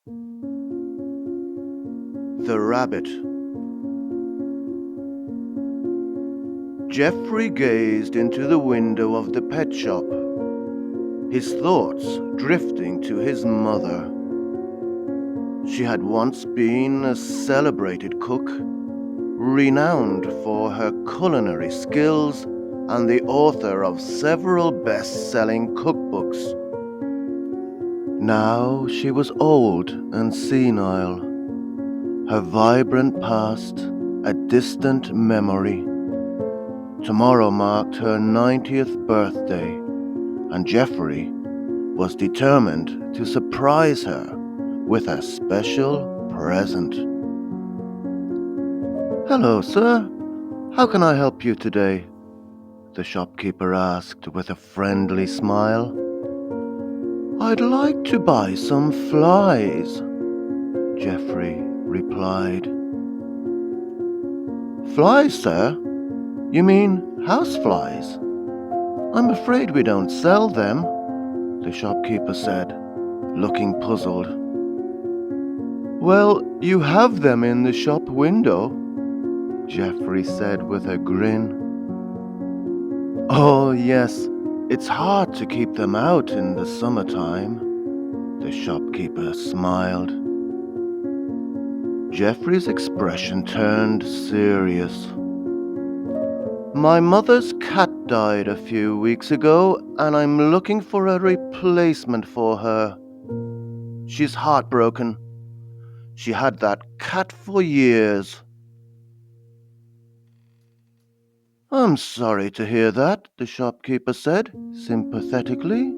The Rabbit. Geoffrey gazed into the window of the pet shop, his thoughts drifting to his mother. She had once been a celebrated cook, renowned for her culinary skills and the author of several best-selling cookbooks. Now she was old and senile, her vibrant past a distant memory. Tomorrow marked her 90th birthday, and Geoffrey was determined to surprise her with a special present. "Hello, sir. How can I help you today?" the shopkeeper asked with a friendly smile. "I'd like to buy some flies," Geoffrey replied. "Flies, sir? You mean houseflies? I'm afraid we don't sell them," the shopkeeper said, looking puzzled. "Well, you have them in the shop window," Geoffrey said with a grin. "Oh, yes, it's hard to keep them out in the summertime," the shopkeeper smiled. Geoffrey's expression turned serious. "My mother's cat died a few weeks ago, and I'm looking for a replacement for her. She's heartbroken. She had that cat for years." "I'm sorry to hear that," the shopkeeper said, sympathetically.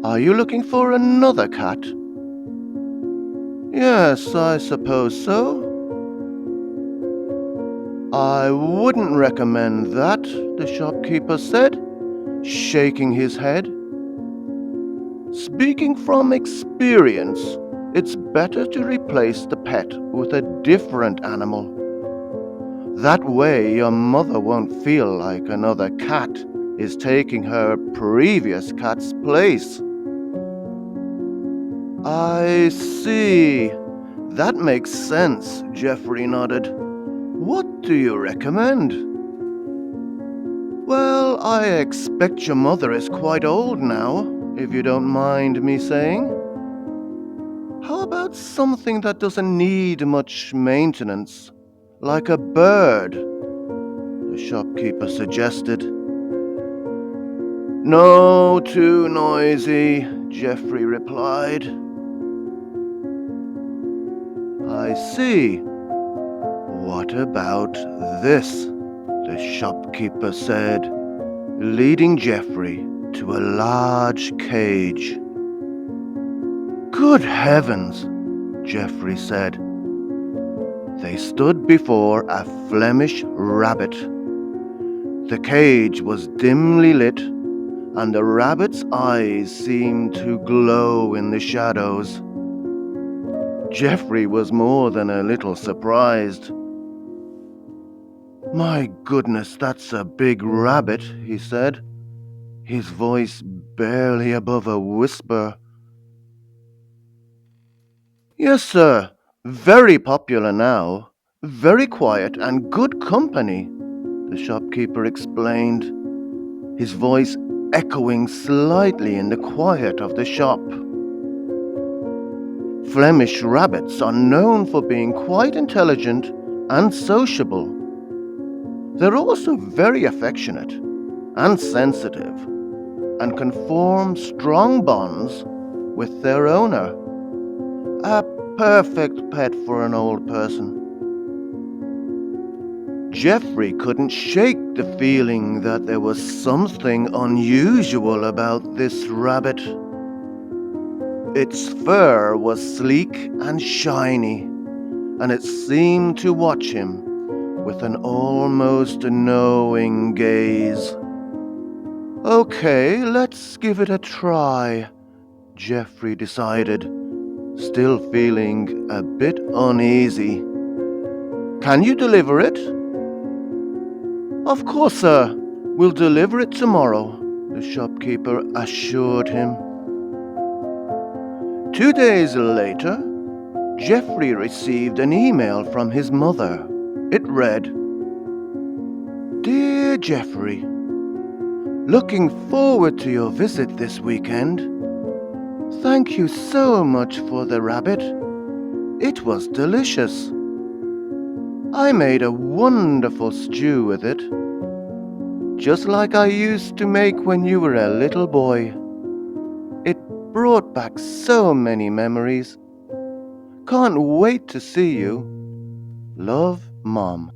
"Are you looking for another cat?" "Yes, I suppose so." "I wouldn't recommend that," the shopkeeper said, shaking his head. "Speaking from experience, it's better to replace the pet with a different animal. That way your mother won't feel like another cat is taking her previous cat's place." "I see. That makes sense," Geoffrey nodded. "What do you recommend?" "Well, I expect your mother is quite old now, if you don't mind me saying. How about something that doesn't need much maintenance, like a bird?" the shopkeeper suggested. "No, too noisy," Geoffrey replied. "I see. What about this?" the shopkeeper said, leading Geoffrey to a large cage. "Good heavens," Geoffrey said. They stood before a Flemish rabbit. The cage was dimly lit, and the rabbit's eyes seemed to glow in the shadows. Geoffrey was more than a little surprised. "My goodness, that's a big rabbit," he said, his voice barely above a whisper. "Yes, sir. Very popular now. Very quiet and good company," the shopkeeper explained, his voice echoing slightly in the quiet of the shop. "Flemish rabbits are known for being quite intelligent and sociable. They're also very affectionate and sensitive, and can form strong bonds with their owner. A perfect pet for an old person." Geoffrey couldn't shake the feeling that there was something unusual about this rabbit. Its fur was sleek and shiny, and it seemed to watch him with an almost knowing gaze. "Okay, let's give it a try," Geoffrey decided, still feeling a bit uneasy. "Can you deliver it?" "Of course, sir. We'll deliver it tomorrow," the shopkeeper assured him. 2 days later, Jeffrey received an email from his mother. It read, "Dear Jeffrey, looking forward to your visit this weekend. Thank you so much for the rabbit. It was delicious. I made a wonderful stew with it, just like I used to make when you were a little boy. It brought back so many memories. Can't wait to see you. Love, Mom."